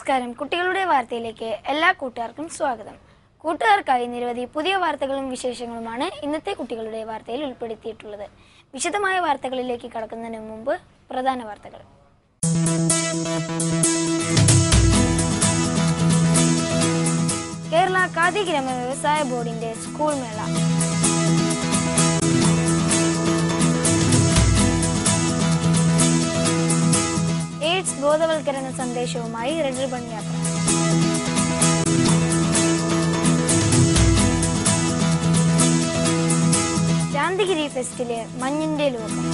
നമസ്കാരം. കുട്ടികളുടെ വാർത്തയിലേക്ക് എല്ലാ കൂട്ടുകാർക്കും സ്വാഗതം. കൂട്ടുകാർക്കായി നിരവധി പുതിയ വാർത്തകളും വിശേഷങ്ങളുമാണ് ഇന്നത്തെ കുട്ടികളുടെ വാർത്തയിൽ ഉൾപ്പെടുത്തിയിട്ടുള്ളത്. വിശദമായ വാർത്തകളിലേക്ക് കടക്കുന്നതിന് മുമ്പ് പ്രധാന വാർത്തകൾ. കേരള ഖാദി ഗ്രാമ വ്യവസായ ബോർഡിന്റെ സ്കൂൾ മേള. എയ്ഡ്സ് ബോധവൽക്കരണ സന്ദേശവുമായി റെഡ് റിബൺ യാത്ര. ശാന്തിഗിരി ഫെസ്റ്റിലെ മഞ്ഞിന്റെ ലോകം.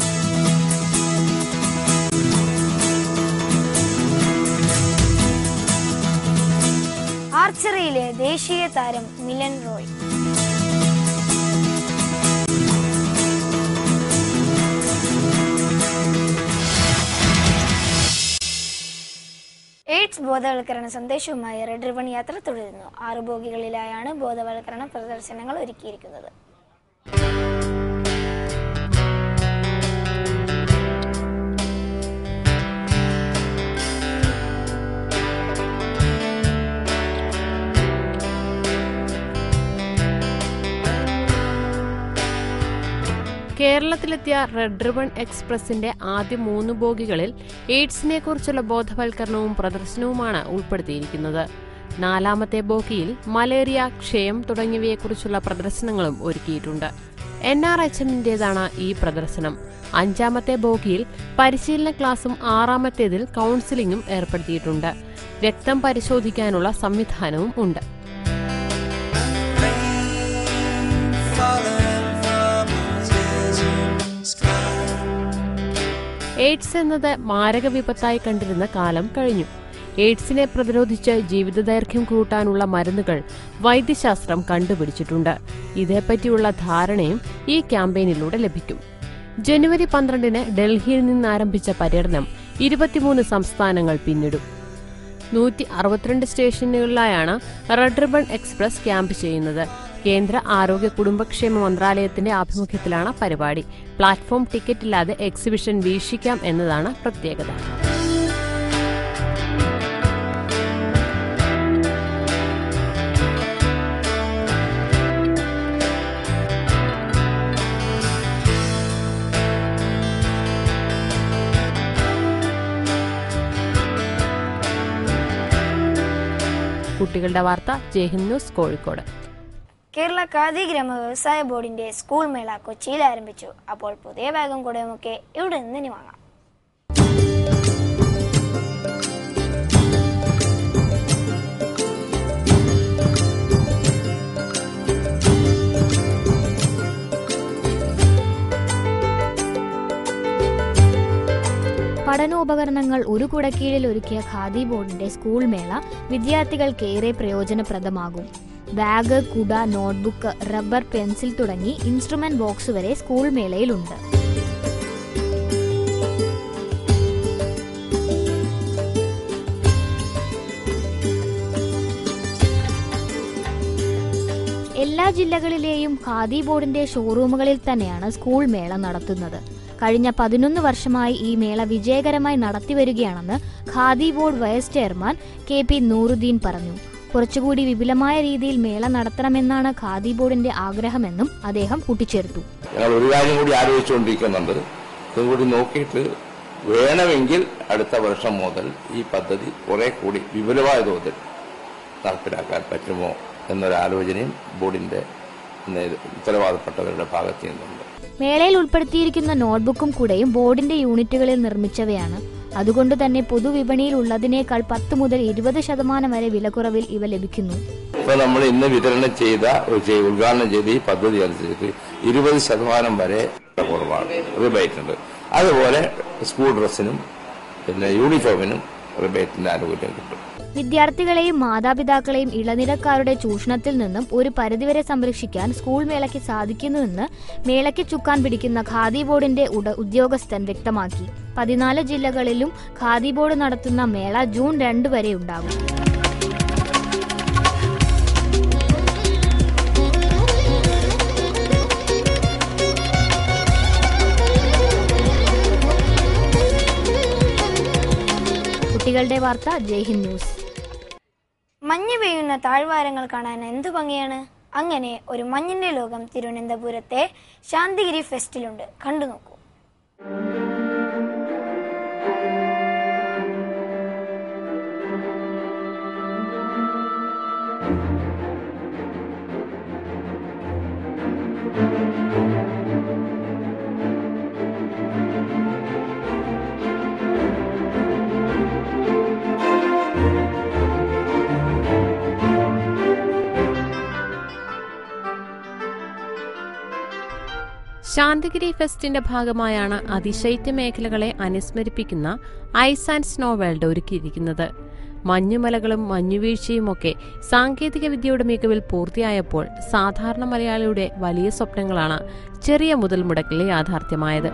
ആർച്ചറിയിലെ ദേശീയ താരം മിലൻ റോയ്. എയ്ഡ്സ് ബോധവൽക്കരണ സന്ദേശവുമായി റെഡ് റിബൺ യാത്ര തുടരുന്നു. 6 ബോഗികളിലായാണ് ബോധവൽക്കരണ പ്രദർശനങ്ങൾ ഒരുക്കിയിരിക്കുന്നത്. കേരളത്തിലെത്തിയ റെഡ് റിബൺ എക്സ്പ്രസിന്റെ ആദ്യ 3 ബോഗികളിൽ എയ്ഡ്സിനെ കുറിച്ചുള്ള ബോധവൽക്കരണവും പ്രദർശനവുമാണ് ഉൾപ്പെടുത്തിയിരിക്കുന്നത്. 4ാമത്തെ ബോഗിയിൽ മലേറിയ, ക്ഷയം തുടങ്ങിയവയെക്കുറിച്ചുള്ള പ്രദർശനങ്ങളും ഒരുക്കിയിട്ടുണ്ട്. NRHMന്റേതാണ് ഈ പ്രദർശനം. 5ാമത്തെ ബോഗിയിൽ പരിശീലന ക്ലാസും 6ാമത്തേതിൽ കൌൺസിലിംഗും ഏർപ്പെടുത്തിയിട്ടുണ്ട്. രക്തം പരിശോധിക്കാനുള്ള സംവിധാനവും ഉണ്ട്. എയ്ഡ്സ് എന്നത് മാരക വിപത്തായി കണ്ടിരുന്ന കാലം കഴിഞ്ഞു. എയ്ഡ്സിനെ പ്രതിരോധിച്ച് ജീവിതദൈർഘ്യം കൂട്ടാനുള്ള മരുന്നുകൾ വൈദ്യശാസ്ത്രം കണ്ടുപിടിച്ചിട്ടുണ്ട്. ഇതേപ്പറ്റിയുള്ള ധാരണയും ഈ ക്യാമ്പയിനിലൂടെ ലഭിക്കും. ജനുവരി 12-ന് ഡൽഹിയിൽ നിന്നാരംഭിച്ച പര്യടനം 23 സംസ്ഥാനങ്ങൾ പിന്നിടും. 162 സ്റ്റേഷനുകളിലായാണ് റെഡ് റിബൺ എക്സ്പ്രസ് ക്യാമ്പ് ചെയ്യുന്നത്. കേന്ദ്ര ആരോഗ്യ കുടുംബക്ഷേമ മന്ത്രാലയത്തിന്റെ ആഭിമുഖ്യത്തിലാണ് പരിപാടി. പ്ലാറ്റ്ഫോം ടിക്കറ്റ് ഇല്ലാതെ എക്സിബിഷൻ വീക്ഷിക്കാം എന്നതാണ് പ്രത്യേകത. കുട്ടികളുടെ വാർത്ത ജയ്ഹിന്ദ് ന്യൂസ്, കോഴിക്കോട്. കേരള ഖാദി ഗ്രാമ വ്യവസായ ബോർഡിന്റെ സ്കൂൾ മേള കൊച്ചിയിൽ ആരംഭിച്ചു. അപ്പോൾ പുതിയ ബാഗും കുടയുമൊക്കെ ഇവിടെ നിന്ന് വാങ്ങാം. പഠനോപകരണങ്ങൾ ഒരു കുടക്കീഴിൽ ഒരുക്കിയ ഖാദി ബോർഡിന്റെ സ്കൂൾ മേള വിദ്യാർത്ഥികൾക്ക് ഏറെ പ്രയോജനപ്രദമാകും. ബാഗ്, കുട, നോട്ട്ബുക്ക്, റബ്ബർ, പെൻസിൽ തുടങ്ങി ഇൻസ്ട്രുമെന്റ് ബോക്സ് വരെ സ്കൂൾ മേളയിലുണ്ട്. എല്ലാ ജില്ലകളിലെയും ഖാദി ബോർഡിന്റെ ഷോറൂമുകളിൽ തന്നെയാണ് സ്കൂൾ മേള നടത്തുന്നത്. കഴിഞ്ഞ 11 വർഷമായി ഈ മേള വിജയകരമായി നടത്തിവരികയാണെന്ന് Khadi board vice chairman KP Nooruddin പറഞ്ഞു. കുറച്ചുകൂടി വിപുലമായ രീതിയിൽ മേള നടത്തണമെന്നാണ് ഖാദി ബോർഡിന്റെ ആഗ്രഹമെന്നും അദ്ദേഹം കൂട്ടിച്ചേർത്തു. ഞങ്ങൾ ഒരു കാര്യം കൂടി ആലോചിച്ചുകൊണ്ടിരിക്കുന്നുണ്ട്. ഇതും കൂടി നോക്കിയിട്ട് വേണമെങ്കിൽ അടുത്ത വർഷം മുതൽ ഈ പദ്ധതി കുറെ കൂടി വിപുലമായ തോതിൽ നടപ്പിലാക്കാൻ പറ്റുമോ എന്നൊരാലോചനയും ബോർഡിന്റെ ഉത്തരവാദപ്പെട്ടവരുടെ ഭാഗത്ത് നിന്നുണ്ട്. മേളയിൽ ഉൾപ്പെടുത്തിയിരിക്കുന്ന നോട്ട്ബുക്കും കുടയും ബോർഡിന്റെ യൂണിറ്റുകളിൽ നിർമ്മിച്ചവയാണ്. അതുകൊണ്ട് തന്നെ പൊതുവിപണിയിൽ ഉള്ളതിനേക്കാൾ 10 മുതൽ 20% വരെ വിലക്കുറവിൽ ഇവ ലഭിക്കുന്നു. ഇപ്പൊ നമ്മൾ ഇന്ന് വിതരണം ഉദ്ഘാടനം ചെയ്ത ഈ പദ്ധതി അനുസരിച്ച് 20% വരെ കുറവാണ്, റിബേറ്റ് ഉണ്ട്. അതുപോലെ സ്കൂൾ ഡ്രസ്സിനും പിന്നെ യൂണിഫോമിനും റിബേറ്റിന്റെ ആനുകൂല്യം കിട്ടും. വിദ്യാർത്ഥികളെയും മാതാപിതാക്കളെയും ഇളനിരക്കാരുടെ ചൂഷണത്തിൽ നിന്നും ഒരു പരിധിവരെ സംരക്ഷിക്കാൻ സ്കൂൾ മേളയ്ക്ക് സാധിക്കുന്നുവെന്ന് മേളയ്ക്ക് ചുക്കാൻ പിടിക്കുന്ന ഖാദി ബോർഡിന്റെ ഉദ്യോഗസ്ഥൻ വ്യക്തമാക്കി. 14 ജില്ലകളിലും ഖാദി ബോർഡ് നടത്തുന്ന മേള ജൂൺ 2 വരെ ഉണ്ടാകും. കുട്ടികളുടെ വാർത്ത ജയ്ഹിന്ദ് ന്യൂസ്. മഞ്ഞ് പെയ്യുന്ന താഴ്വാരങ്ങൾ കാണാൻ എന്തു ഭംഗിയാണ്. അങ്ങനെ ഒരു മഞ്ഞിന്റെ ലോകം തിരുവനന്തപുരത്തെ ശാന്തിഗിരി ഫെസ്റ്റിലുണ്ട്. കണ്ടു നോക്കൂ. ശാന്തിഗിരി ഫെസ്റ്റിന്റെ ഭാഗമായാണ് അതിശൈത്യ മേഖലകളെ അനുസ്മരിപ്പിക്കുന്ന ഐസ് ആൻഡ് സ്നോ വേൾഡ് ഒരുക്കിയിരിക്കുന്നത്. മഞ്ഞുമലകളും മഞ്ഞുവീഴ്ചയുമൊക്കെ സാങ്കേതിക വിദ്യയുടെ മികവിൽ പൂർത്തിയായപ്പോൾ സാധാരണ മലയാളിയുടെ വലിയ സ്വപ്നങ്ങളാണ് ചെറിയ മുതൽ മുടക്കിൽ യാഥാർത്ഥ്യമായത്.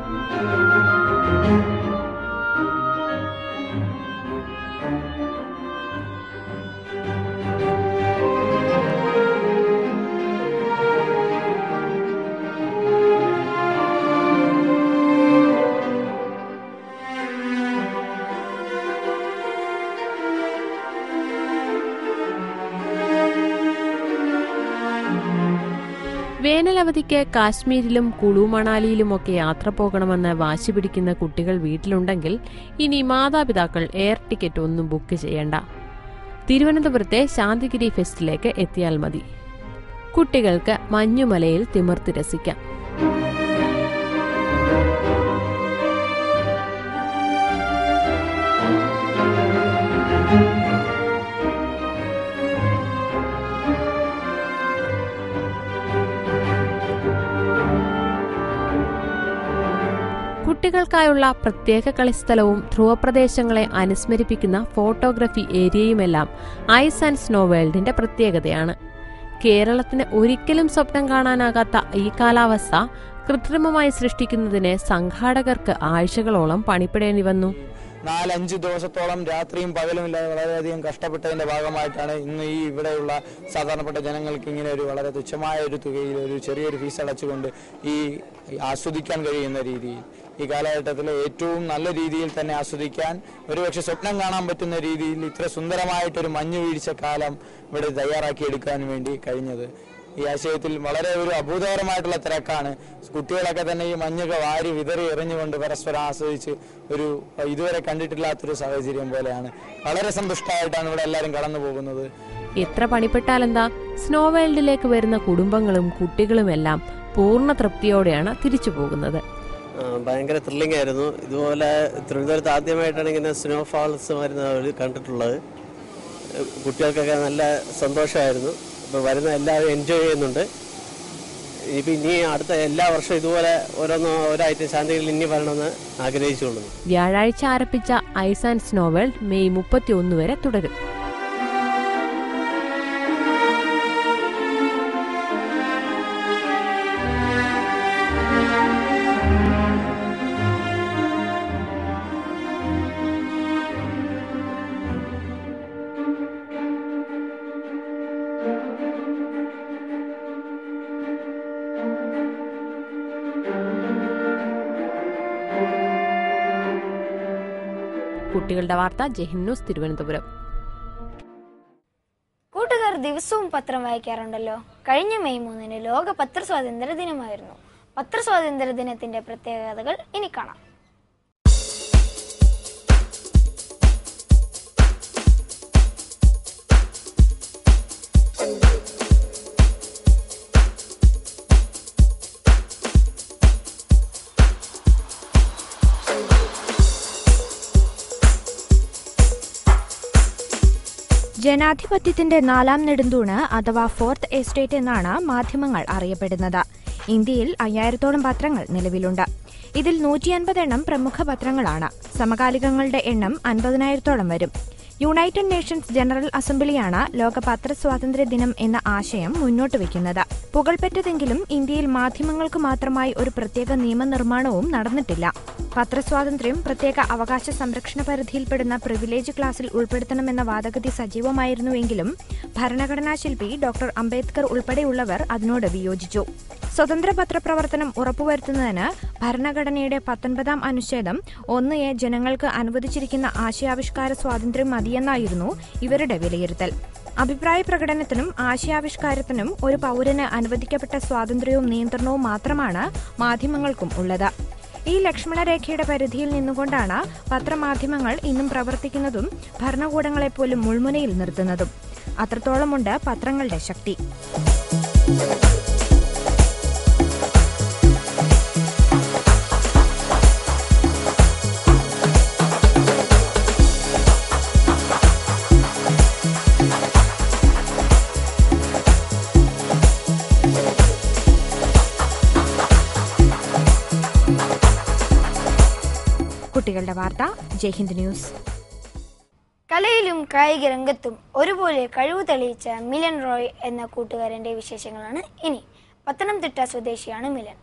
വേനലവധിക്ക് കാശ്മീരിലും കുളു മണാലിയിലുമൊക്കെ യാത്ര പോകണമെന്ന് വാശി പിടിക്കുന്ന കുട്ടികൾ വീട്ടിലുണ്ടെങ്കിൽ ഇനി മാതാപിതാക്കൾ എയർ ടിക്കറ്റ് ഒന്നും ബുക്ക് ചെയ്യണ്ട. തിരുവനന്തപുരത്തെ ശാന്തിഗിരി ഫെസ്റ്റിലേക്ക് എത്തിയാൽ മതി. കുട്ടികൾക്ക് മഞ്ഞുമലയിൽ തിമിർത്ത് രസിക്കാം. കുട്ടികൾക്കായുള്ള പ്രത്യേക കളിസ്ഥലവും ധ്രുവപ്രദേശങ്ങളെ അനുസ്മരിപ്പിക്കുന്ന ഫോട്ടോഗ്രഫി ഏരിയയുമെല്ലാം ഐസ് ആൻഡ് സ്നോ വേൾഡിന്റെ പ്രത്യേകതയാണ്. കേരളത്തിന് ഒരിക്കലും സ്വപ്നം കാണാനാകാത്ത ഈ കാലാവസ്ഥ കൃത്രിമമായി സൃഷ്ടിക്കുന്നതിന് സംഘാടകർക്ക് ആഴ്ചകളോളം പണിപ്പെടേണ്ടി വന്നു. 4-5 ദിവസത്തോളം രാത്രിയും പകലും ഇല്ലാതെ വളരെയധികം കഷ്ടപ്പെട്ടതിന്റെ ഭാഗമായിട്ടാണ് ഇന്ന് ഈ ഇവിടെയുള്ള സാധാരണപ്പെട്ട ജനങ്ങൾക്ക് ഇങ്ങനെ ഒരു വളരെ തുച്ഛമായ ഒരു തുകയിൽ ഒരു ചെറിയൊരു ഫീസ് അടച്ചുകൊണ്ട് ഈ ആസ്വദിക്കാൻ കഴിയുന്ന രീതിയിൽ ഈ കാലഘട്ടത്തിൽ ഏറ്റവും നല്ല രീതിയിൽ തന്നെ ആസ്വദിക്കാൻ ഒരുപക്ഷെ സ്വപ്നം കാണാൻ പറ്റുന്ന രീതിയിൽ ഇത്ര സുന്ദരമായിട്ടൊരു മഞ്ഞു വീഴ്ച കാലം ഇവിടെ തയ്യാറാക്കിയെടുക്കാൻ വേണ്ടി കഴിഞ്ഞത്. ഈ ആശയത്തിൽ വളരെ ഒരു അഭൂതകരമായിട്ടുള്ള തിരക്കാണ്. കുട്ടികളൊക്കെ തന്നെ ഈ മഞ്ഞൊക്കെ വാരി വിതറി എറിഞ്ഞുകൊണ്ട് പരസ്പരം ആസ്വദിച്ച് ഒരു ഇതുവരെ കണ്ടിട്ടില്ലാത്തൊരു സാഹചര്യം പോലെയാണ്. വളരെ സന്തുഷ്ടമായിട്ടാണ് ഇവിടെ എല്ലാവരും കടന്നു പോകുന്നത്. എത്ര പണിപ്പെട്ടാലെന്താ, സ്നോ വേൾഡിലേക്ക് വരുന്ന കുടുംബങ്ങളും കുട്ടികളുമെല്ലാം പൂർണ്ണ തൃപ്തിയോടെയാണ് തിരിച്ചു പോകുന്നത്. ഭയങ്കര ത്രില്ലിംഗ് ആയിരുന്നു. ഇതുപോലെ തിരുവനന്തപുരത്ത് ആദ്യമായിട്ടാണ് ഇങ്ങനെ സ്നോ ഫാൾസ് വരുന്ന കണ്ടിട്ടുള്ളത്. കുട്ടികൾക്കൊക്കെ നല്ല സന്തോഷമായിരുന്നു. ഇപ്പോൾ വരുന്ന എല്ലാവരും എൻജോയ് ചെയ്യുന്നുണ്ട്. ഇനി അടുത്ത എല്ലാ വർഷവും ഇതുപോലെ ഒരാഴ്ച ശാന്തിഗിരിയിൽ ഇനി വരണമെന്ന് ആഗ്രഹിച്ചുകൊള്ളുന്നു. വ്യാഴാഴ്ച ആരംഭിച്ച ice and snow world May 31 വരെ തുടരും. കുട്ടികളുടെ വാർത്ത ജയ്ഹിന്ദ് ന്യൂസ് തിരുവനന്തപുരം. കൂട്ടുകാർ ദിവസവും പത്രം വായിക്കാറുണ്ടല്ലോ. കഴിഞ്ഞ മെയ് 3 ലോക പത്രസ്വാതന്ത്ര്യ ദിനമായിരുന്നു. പത്രസ്വാതന്ത്ര്യ ദിനത്തിന്റെ പ്രത്യേകതകൾ ഇനി കാണാം. ജനാധിപത്യത്തിന്റെ 4ാം നെടുന്തൂണ് അഥവാ 4th എസ്റ്റേറ്റ് എന്നാണ് മാധ്യമങ്ങൾ അറിയപ്പെടുന്നത്. ഇന്ത്യയിൽ 5000-ഓളം പത്രങ്ങൾ നിലവിലുണ്ട്. ഇതിൽ 150 എണ്ണം പ്രമുഖ പത്രങ്ങളാണ്. സമകാലികങ്ങളുടെ എണ്ണം 50,000-ഓളം വരും. യുണൈറ്റഡ് നേഷൻസ് ജനറൽ അസംബ്ലിയാണ് ലോക പത്രസ്വാതന്ത്ര്യ ദിനം എന്ന ആശയം മുന്നോട്ട് വയ്ക്കുന്നത്. പുകൾപെറ്റതെങ്കിലും ഇന്ത്യയിൽ മാധ്യമങ്ങൾക്ക് മാത്രമായി ഒരു പ്രത്യേക നിയമനിർമ്മാണവും നടന്നിട്ടില്ല. പത്രസ്വാതന്ത്ര്യം പ്രത്യേക അവകാശ സംരക്ഷണ പരിധിയിൽപ്പെടുന്ന പ്രിവിലേജ് ക്ലാസിൽ ഉൾപ്പെടുത്തണമെന്ന വാദഗതി സജീവമായിരുന്നുവെങ്കിലും ഭരണഘടനാ ശില്പി ഡോക്ടർ അംബേദ്കർ ഉൾപ്പെടെയുള്ളവർ അതിനോട് വിയോജിച്ചു. സ്വതന്ത്ര പത്രപ്രവർത്തനം ഉറപ്പുവരുത്തുന്നതിന് ഭരണഘടനയുടെ 19ാം അനുച്ഛേദം 1A ജനങ്ങൾക്ക് അനുവദിച്ചിരിക്കുന്ന ആശയാവിഷ്കാര സ്വാതന്ത്ര്യം മതിയെന്നായിരുന്നു ഇവരുടെ വിലയിരുത്തൽ. അഭിപ്രായ പ്രകടനത്തിനും ആശയാവിഷ്കാരത്തിനും ഒരു പൗരന് അനുവദിക്കപ്പെട്ട സ്വാതന്ത്ര്യവും നിയന്ത്രണവും മാത്രമാണ് മാധ്യമങ്ങൾക്കും ഉള്ളത്. ഈ ലക്ഷ്മണരേഖയുടെ പരിധിയിൽ നിന്നുകൊണ്ടാണ് പത്രമാധ്യമങ്ങൾ ഇന്നും പ്രവർത്തിക്കുന്നതും ഭരണകൂടങ്ങളെപ്പോലും മുൾമുനയിൽ നിർത്തുന്നതും. അത്രത്തോളമുണ്ട് പത്രങ്ങളുടെ ശക്തി. കുട്ടികളുടെ വാർത്ത. ജയ്ഹിന്ദ് ന്യൂസ്. കലയിലും കായിക രംഗത്തും ഒരുപോലെ കഴിവ് തെളിയിച്ച മിലൻ റോയ് എന്ന കൂട്ടുകാരന്റെ വിശേഷങ്ങളാണ് ഇനി. പത്തനംതിട്ട സ്വദേശിയാണ് മിലൻ.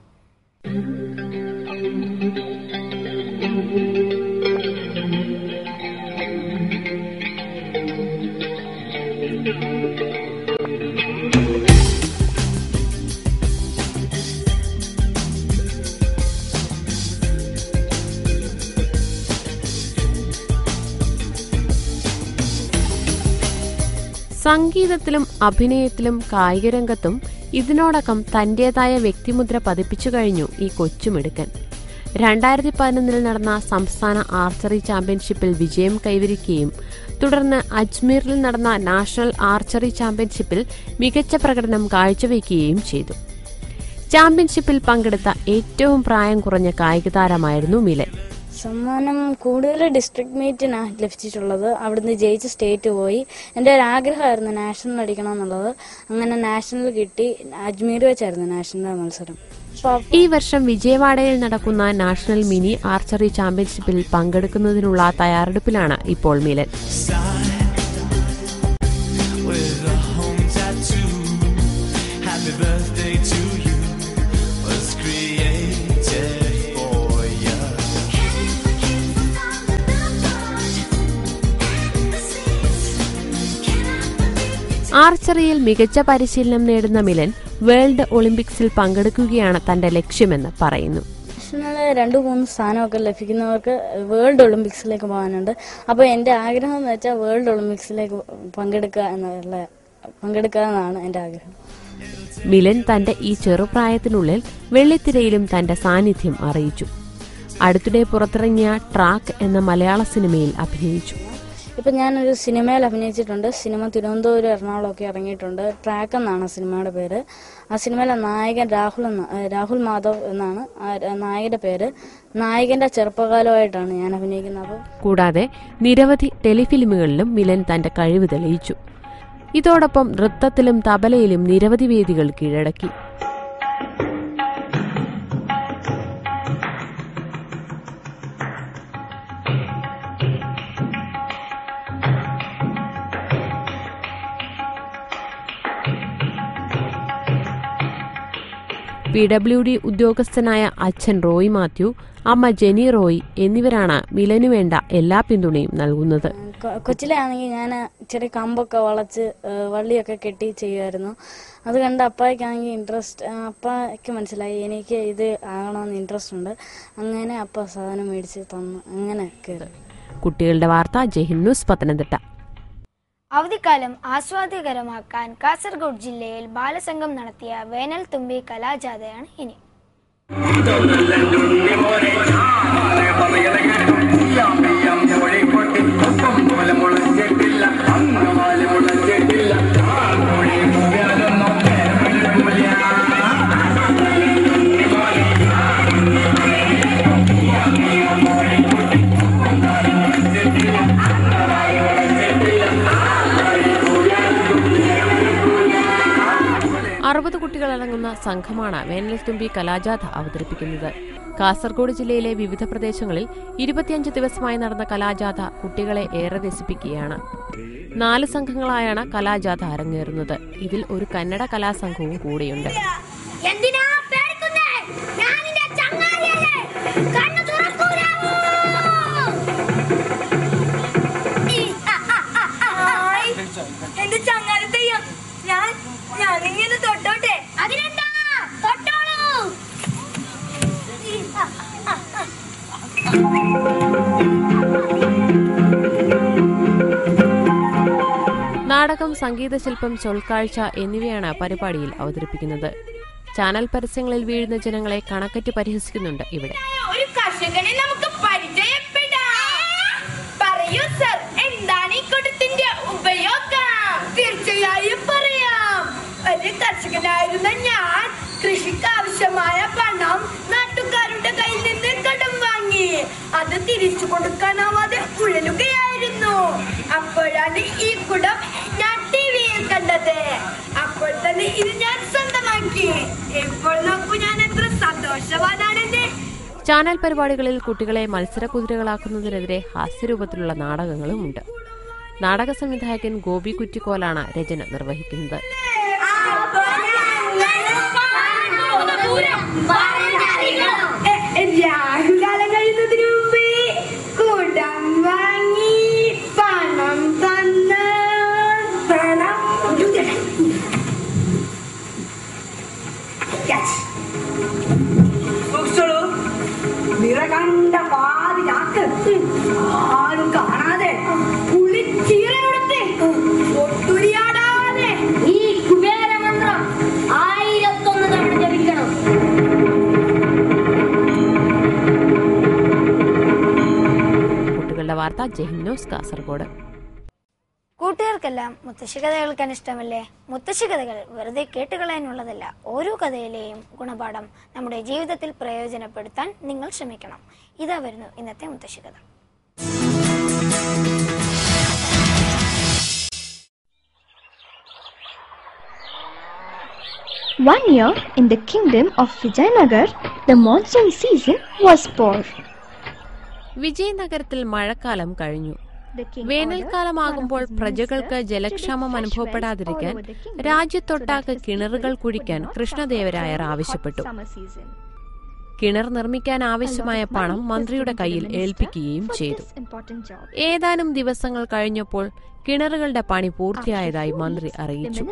സംഗീതത്തിലും അഭിനയത്തിലും കായികരംഗത്തും ഇതിനോടകം തന്റേതായ വ്യക്തിമുദ്ര പതിപ്പിച്ചു കഴിഞ്ഞു ഈ കൊച്ചുമിടുക്കൻ. 2011 നടന്ന സംസ്ഥാന ആർച്ചറി ചാമ്പ്യൻഷിപ്പിൽ വിജയം കൈവരിക്കുകയും തുടർന്ന് അജ്മീറിൽ നടന്ന നാഷണൽ ആർച്ചറി ചാമ്പ്യൻഷിപ്പിൽ മികച്ച പ്രകടനം കാഴ്ചവെക്കുകയും ചെയ്തു. ചാമ്പ്യൻഷിപ്പിൽ പങ്കെടുത്ത ഏറ്റവും പ്രായം കുറഞ്ഞ കായിക താരമായിരുന്നു മിലൻ. സമ്മാനം കൂടുതൽ ഡിസ്ട്രിക്ട് മീറ്റിനാണ് ലഭിച്ചിട്ടുള്ളത്. അവിടുന്ന് ജയിച്ച് സ്റ്റേറ്റ് പോയി. എൻ്റെ ഒരു ആഗ്രഹമായിരുന്നു നാഷണൽ അടിക്കണം എന്നുള്ളത്. അങ്ങനെ നാഷണൽ കിട്ടി. അജ്മീർ വെച്ചായിരുന്നു നാഷണൽ മത്സരം. ഈ വർഷം വിജയവാഡയിൽ നടക്കുന്ന നാഷണൽ മിനി ആർച്ചറി ചാമ്പ്യൻഷിപ്പിൽ പങ്കെടുക്കുന്നതിനുള്ള തയ്യാറെടുപ്പിലാണ് ഇപ്പോൾ മിലൻ. ആർച്ചറിയിൽ മികച്ച പരിശീലനം നേടുന്ന മിലൻ വേൾഡ് ഒളിമ്പിക്സിൽ പങ്കെടുക്കുകയാണ് തന്റെ ലക്ഷ്യമെന്ന് പറയുന്നു. നാഷണൽ 2-3 സ്ഥാനമൊക്കെ ലഭിക്കുന്നവർക്ക് വേൾഡ് ഒളിമ്പിക്സിലേക്ക് പോകാനുണ്ട്. അപ്പോൾ എൻ്റെ ആഗ്രഹം എന്ന് വെച്ചാൽ വേൾഡ് ഒളിമ്പിക്സിലേക്ക് പങ്കെടുക്കുക എന്നാണ് എൻ്റെ ആഗ്രഹം. മിലൻ തന്റെ ഈ ചെറുപ്രായത്തിനുള്ളിൽ വെള്ളിത്തിരയിലും തന്റെ സാന്നിധ്യം അറിയിച്ചു. അടുത്തിടെ പുറത്തിറങ്ങിയ ട്രാക്ക് എന്ന മലയാള സിനിമയിൽ അഭിനയിച്ചു. ഇപ്പം ഞാനൊരു സിനിമയിൽ അഭിനയിച്ചിട്ടുണ്ട്. സിനിമ തിരുവനന്തപുരം, എറണാകുളമൊക്കെ ഇറങ്ങിയിട്ടുണ്ട്. ട്രാക്ക് എന്നാണ് സിനിമയുടെ പേര്. ആ സിനിമയിലെ നായകൻ രാഹുൽ മാധവ് എന്നാണ് നായകന്റെ പേര്. നായകന്റെ ചെറുപ്പകാലമായിട്ടാണ് ഞാൻ അഭിനയിക്കുന്നത്. കൂടാതെ നിരവധി ടെലിഫിലിമുകളിലും മിലൻ തന്റെ കഴിവ് തെളിയിച്ചു. ഇതോടൊപ്പം നൃത്തത്തിലും തബലയിലും നിരവധി വേദികൾ കീഴടക്കി. PWD ഉദ്യോഗസ്ഥനായ അച്ഛൻ റോയ് മാത്യു, അമ്മ ജെനി റോയ് എന്നിവരാണ് മിലനു വേണ്ട എല്ലാ പിന്തുണയും നൽകുന്നത്. കൊച്ചിലാണെങ്കിൽ ഞാൻ ചെറിയ കമ്പൊക്കെ വളച്ച് വള്ളിയൊക്കെ കെട്ടി ചെയ്യുമായിരുന്നു. അത് കണ്ട് അപ്പായ്ക്കാണെങ്കിൽ അപ്പായ്ക്ക് മനസ്സിലായി എനിക്ക് ഇത് ആകണമെന്ന് ഇൻട്രസ്റ്റ് ഉണ്ട്. അങ്ങനെ അപ്പ സാധനം മേടിച്ച് തന്നു. അങ്ങനെ കയറി. കുട്ടികളുടെ വാർത്ത. ജയ്ഹിന്ദ് ന്യൂസ്, പത്തനംതിട്ട. അവധിക്കാലം ആസ്വാദ്യകരമാക്കാൻ കാസർഗോഡ് ജില്ലയിൽ ബാലസംഘം നടത്തിയ വേനൽ തുമ്പി കലാജാഥയാണ് ഇനി. കുട്ടികളടങ്ങുന്ന സംഘമാണ് വേനൽത്തുമ്പി കലാജാഥ അവതരിപ്പിക്കുന്നത്. കാസർഗോഡ് ജില്ലയിലെ വിവിധ പ്രദേശങ്ങളിൽ 25 ദിവസമായി നടന്ന കലാജാഥ കുട്ടികളെ ഏറെ രസിപ്പിക്കുകയാണ്. 4 സംഘങ്ങളായാണ് കലാജാഥ അരങ്ങേറുന്നത്. ഇതിൽ ഒരു കന്നഡ കലാസംഘവും കൂടെയുണ്ട്. നാടകം, സംഗീതശില്പം, ചൊൽക്കാഴ്ച എന്നിവയാണ് പരിപാടിയിൽ അവതരിപ്പിക്കുന്നത്. ചാനൽ പരസ്യങ്ങളിൽ വീഴുന്ന ജനങ്ങളെ കണക്കറ്റ് പരിഹസിക്കുന്നുണ്ട് ഇവിടെ. ഒരു കർഷകനെ നമുക്ക് പരിചയപ്പെടാം. പറയൂ സർ, എന്താണ് ഈ കുടത്തിന്റെ ഉപയോഗം? തീർച്ചയായും പറയാം. ഒരു കർഷകനായിരുന്ന ഞാൻ കൃഷിക്ക് ആവശ്യമായ പണം നാട്ടുകാരുടെ കയ്യിൽ നിന്ന് കടം വാങ്ങി അത് തിരിച്ചു കൊടുക്കാനാവാതെ ഉഴലുകയായിരുന്നു. അപ്പോഴാണ് ഈ കുടം ഞാൻ ടിവിയിൽ കണ്ടത്. അപ്പോൾ തന്നെ ഇത് ഞാൻ സ്വന്തമാക്കി. ഇപ്പോൾ നോക്കൂ ഞാൻ എത്ര സന്തോഷവാനാണെന്ന്. ചാനൽ പരിപാടികളിൽ കുട്ടികളെ മത്സരക്കുതിരകളാക്കുന്നതിനെതിരെ ഹാസ്യരൂപത്തിലുള്ള നാടകങ്ങളും ഉണ്ട്. നാടക സംവിധായകൻ ഗോപി കുറ്റിക്കോലാണ് രചന നിർവഹിക്കുന്നത്. രാഹുകാലം കഴിയുന്നതിന് മുമ്പേ കുടം വാങ്ങി പണം തന്ന പണം നിറകണ്ട പാതിരാക്ക് ആരും കാണാതെ കുളിച്ചീറയോടത്തെ ഒട്ടുരിയാടാതെ ഈ കുബേരമന്ത്രം 1001 തവണ ജപിക്കണം. കുട്ടികളുടെ വാർത്ത ജയ്ഹിന്ദ് ന്യൂസ്, കാസർഗോഡ്. കൂട്ടുകാർക്കെല്ലാം മുത്തശ്ശി കഥ കേൾക്കാൻ ഇഷ്ടമല്ലേ? മുത്തശ്ശി കഥകൾ വെറുതെ കേട്ടുകളയാനുള്ളതല്ല. ഓരോ കഥയിലെയും ഗുണപാഠം നമ്മുടെ ജീവിതത്തിൽ പ്രയോജനപ്പെടുത്താൻ നിങ്ങൾ ശ്രമിക്കണം. ഇതാ വരുന്നു ഇന്നത്തെ മുത്തശ്ശി കഥ. One year in the kingdom of Vijayanagar, the monsoon season was poor. വിജയനഗരത്തിൽ മഴക്കാലം കഴിഞ്ഞു. വേനൽക്കാലമാകുമ്പോൾ പ്രജകൾക്ക് ജലക്ഷാമം അനുഭവപ്പെടാതിരിക്കാൻ രാജ്യത്തൊട്ടാകെ കിണറുകൾ കുഴിക്കാൻ കൃഷ്ണദേവരായർ ആവശ്യപ്പെട്ടു. കിണർ നിർമ്മിക്കാൻ ആവശ്യമായ പണം മന്ത്രിയുടെ കയ്യിൽ ഏൽപ്പിക്കുകയും ചെയ്തു. ഏതാനും ദിവസങ്ങൾ കഴിഞ്ഞപ്പോൾ കിണറുകളുടെ പണി പൂർത്തിയായതായി മന്ത്രി അറിയിച്ചു.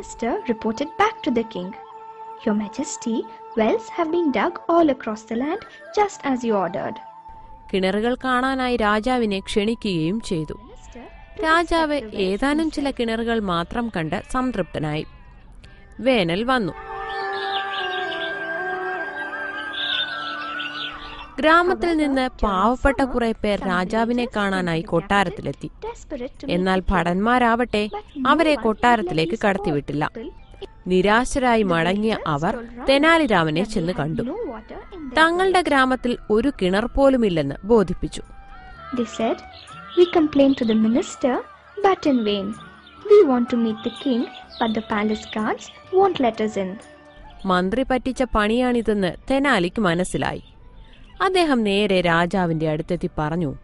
Your Majesty, wells have been dug all across the land just as you ordered. കിണറുകൾ കാണാനായി രാജാവിനെ ക്ഷണിക്കുകയും ചെയ്തു. രാജാവ് ഏതാനും ചില കിണറുകൾ മാത്രം കണ്ട് സംതൃപ്തനായി. വേനൽ വന്നു. ഗ്രാമത്തിൽ നിന്ന് പാവപ്പെട്ട കുറെ പേർ രാജാവിനെ കാണാനായി കൊട്ടാരത്തിലെത്തി. എന്നാൽ ഭടന്മാരാവട്ടെ അവരെ കൊട്ടാരത്തിലേക്ക് കടത്തിവിട്ടില്ല. നിരാശരായി മടങ്ങിയ അവർ തെനാലിരാമനെ ചെന്ന് കണ്ടു. തങ്ങളുടെ ഗ്രാമത്തിൽ ഒരു കിണർ പോലുമില്ലെന്ന് ബോധിപ്പിച്ചു. They said, "We complained to the minister, but in vain. We want to meet the king, but the palace guards won't let us in." മന്ത്രി പറ്റിച്ച പണിയാണിതെന്ന് തെനാലിക്ക് മനസ്സിലായി. അദ്ദേഹം നേരെ രാജാവിന്റെ അടുത്തെത്തി പറഞ്ഞു,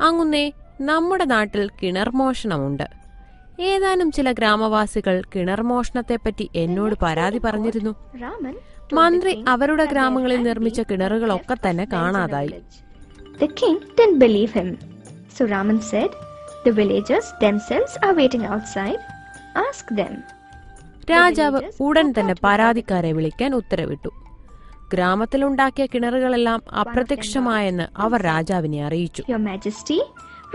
"അങ്ങുന്നേ, നമ്മുടെ നാട്ടിൽ കിണർ മോഷണമുണ്ട്. ഏതാനും ചില ഗ്രാമവാസികൾ കിണർ മോഷണത്തെപ്പറ്റി എന്നോട് പരാതി പറഞ്ഞിരുന്നു. മന്ത്രി അവരുടെ ഗ്രാമങ്ങളിൽ നിർമ്മിച്ച കിണറുകളൊക്കെ തന്നെ കാണാതായി." The king didn't believe him. So Raman said, "The villagers themselves are waiting outside. Ask them." രാജാവ് ഉടൻ തന്നെ പരാതിക്കാരെ വിളിക്കാൻ ഉത്തരവിട്ടു. ഗ്രാമത്തിലുണ്ടാക്കിയ കിണറുകളെല്ലാം അപ്രത്യക്ഷമായെന്ന് അവർ രാജാവിനെ അറിയിച്ചു. Your Majesty,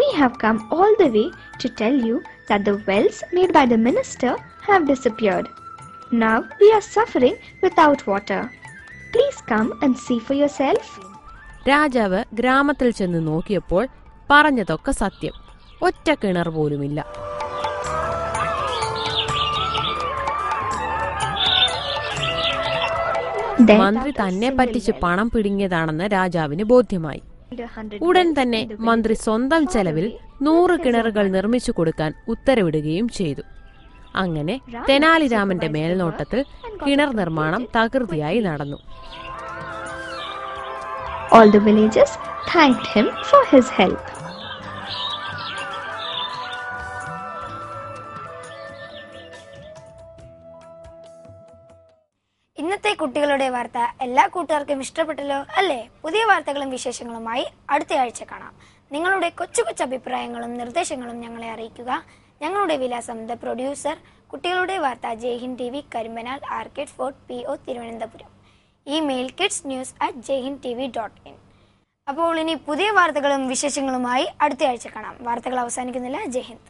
we have come all the way to tell you that the wells made by the minister have disappeared. Now we are suffering without water. Please come and see for yourself. രാജാവ് ഗ്രാമത്തിൽ ചെന്ന് നോക്കിയപ്പോൾ പറഞ്ഞതൊക്കെ സത്യം. ഒറ്റ കിണർ പോലുമില്ല. മന്ത്രി തന്നെ പറ്റിച്ച് പണം പിടുങ്ങിയതാണെന്ന് രാജാവിന് ബോധ്യമായി. ഉടൻ തന്നെ മന്ത്രി സ്വന്തം ചെലവിൽ 100 കിണറുകൾ നിർമ്മിച്ചു കൊടുക്കാൻ ഉത്തരവിടുകയും ചെയ്തു. അങ്ങനെ തെനാലിരാമന്റെ മേൽനോട്ടത്തിൽ കിണർ നിർമ്മാണം തകൃതിയായി നടന്നു. All the villagers thanked him for his help. ഇന്നത്തെ കുട്ടികളുടെ വാർത്ത എല്ലാ കൂട്ടുകാർക്കും ഇഷ്ടപ്പെട്ടല്ലോ അല്ലേ? പുതിയ വാർത്തകളും വിശേഷങ്ങളുമായി അടുത്ത ആഴ്ച കാണാം. നിങ്ങളുടെ കൊച്ചു കൊച്ചു അഭിപ്രായങ്ങളും നിർദ്ദേശങ്ങളും ഞങ്ങളെ അറിയിക്കുക. ഞങ്ങളുടെ വിലാസം ദ പ്രൊഡ്യൂസർ, കുട്ടികളുടെ വാർത്ത, Jaihind TV, Karimpanal, arcade fort, PO, Thiruvananthapuram. Email kidsnews@jayhindtv.in. അപ്പോൾ ഇനി പുതിയ വാർത്തകളും വിശേഷങ്ങളുമായി അടുത്ത ആഴ്ച കാണാം. വാർത്തകൾ അവസാനിക്കുന്നില്ല. ജയ്ഹിന്ദ്.